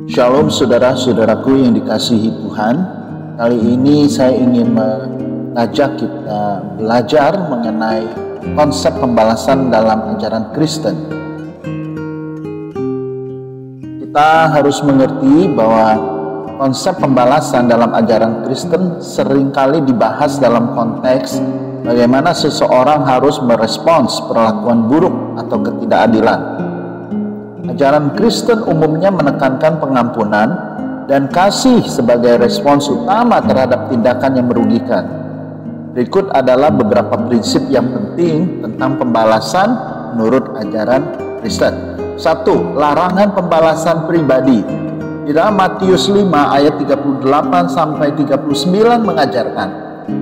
Shalom saudara-saudaraku yang dikasihi Tuhan. Kali ini saya ingin mengajak kita belajar mengenai konsep pembalasan dalam ajaran Kristen. Kita harus mengerti bahwa konsep pembalasan dalam ajaran Kristen seringkali dibahas dalam konteks bagaimana seseorang harus merespons perlakuan buruk atau ketidakadilan. Ajaran Kristen umumnya menekankan pengampunan dan kasih sebagai respons utama terhadap tindakan yang merugikan. Berikut adalah beberapa prinsip yang penting tentang pembalasan menurut ajaran Kristen. 1. Larangan pembalasan pribadi. Di dalam Matius 5 ayat 38 sampai 39 mengajarkan,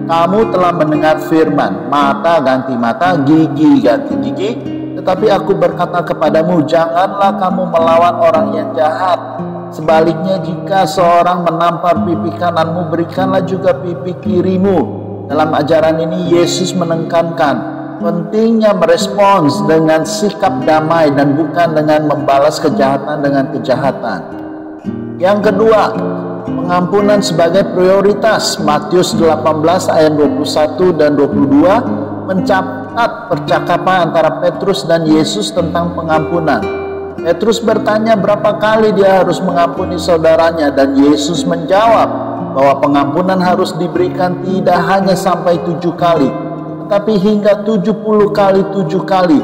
kamu telah mendengar firman, mata ganti mata, gigi ganti gigi. Tetapi aku berkata kepadamu, janganlah kamu melawan orang yang jahat. Sebaliknya, jika seorang menampar pipi kananmu, berikanlah juga pipi kirimu. Dalam ajaran ini, Yesus menekankan pentingnya merespons dengan sikap damai dan bukan dengan membalas kejahatan dengan kejahatan. Yang kedua, pengampunan sebagai prioritas. Matius 18 ayat 21 dan 22 mencatat percakapan antara Petrus dan Yesus tentang pengampunan. Petrus bertanya berapa kali dia harus mengampuni saudaranya, dan Yesus menjawab bahwa pengampunan harus diberikan tidak hanya sampai 7 kali, tetapi hingga 70 kali 7 kali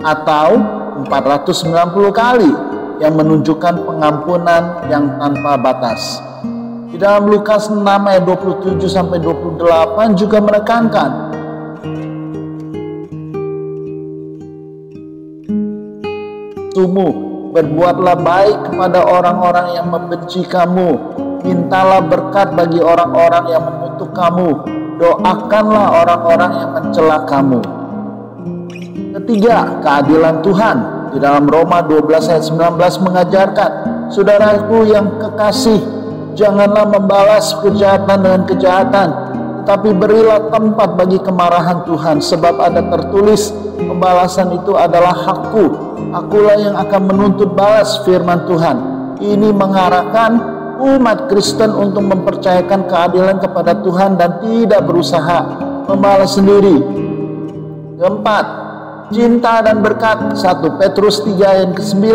atau 490 kali, yang menunjukkan pengampunan yang tanpa batas. Di dalam Lukas 6 ayat 27 sampai 28 juga menekankan, berbuatlah baik kepada orang-orang yang membenci kamu, mintalah berkat bagi orang-orang yang mengutuk kamu, doakanlah orang-orang yang mencela kamu. Ketiga, keadilan Tuhan. Di dalam Roma 12 ayat 19 mengajarkan, saudaraku yang kekasih, janganlah membalas kejahatan dengan kejahatan, tetapi berilah tempat bagi kemarahan Tuhan, sebab ada tertulis, pembalasan itu adalah hakku, akulah yang akan menuntut balas, firman Tuhan. Ini mengarahkan umat Kristen untuk mempercayakan keadilan kepada Tuhan dan tidak berusaha membalas sendiri. Keempat, cinta dan berkat. 1 Petrus 3 ayat ke-9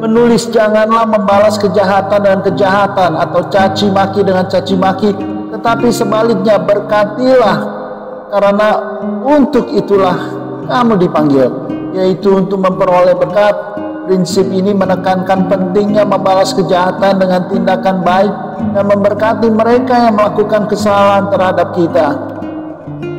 menulis, janganlah membalas kejahatan dengan kejahatan atau caci maki dengan caci maki, tetapi sebaliknya berkatilah, karena untuk itulah kamu dipanggil, yaitu untuk memperoleh berkat. Prinsip ini menekankan pentingnya membalas kejahatan dengan tindakan baik dan memberkati mereka yang melakukan kesalahan terhadap kita.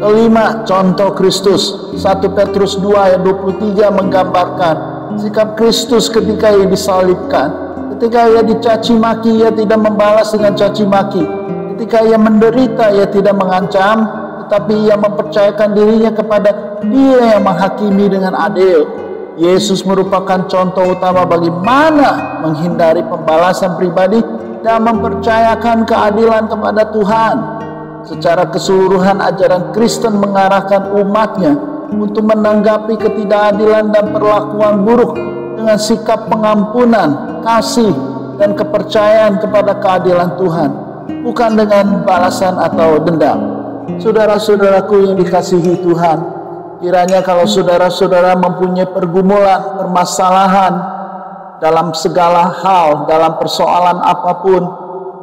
Kelima, contoh Kristus. 1 Petrus 2 ayat 23 menggambarkan sikap Kristus ketika ia disalibkan. Ketika ia dicaci maki, ia tidak membalas dengan caci maki. Ketika ia menderita, ia tidak mengancam, tetapi ia mempercayakan dirinya kepada Dia yang menghakimi dengan adil. Yesus merupakan contoh utama bagaimana menghindari pembalasan pribadi dan mempercayakan keadilan kepada Tuhan. Secara keseluruhan, ajaran Kristen mengarahkan umatnya untuk menanggapi ketidakadilan dan perlakuan buruk dengan sikap pengampunan, kasih, dan kepercayaan kepada keadilan Tuhan, bukan dengan balasan atau dendam. Saudara-saudaraku yang dikasihi Tuhan, kiranya kalau saudara-saudara mempunyai pergumulan, permasalahan dalam segala hal, dalam persoalan apapun,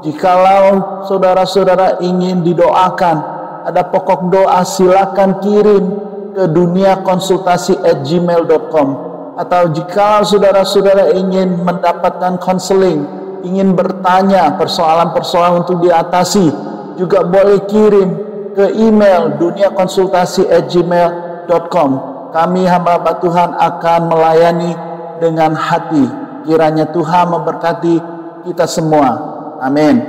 jikalau saudara-saudara ingin didoakan, ada pokok doa, silakan kirim ke duniakonsultasi@gmail.com. Atau jika saudara-saudara ingin mendapatkan konseling, ingin bertanya persoalan-persoalan untuk diatasi, juga boleh kirim ke email duniakonsultasi@gmail.com. Kami hamba Tuhan akan melayani dengan hati. Kiranya Tuhan memberkati kita semua. Amin.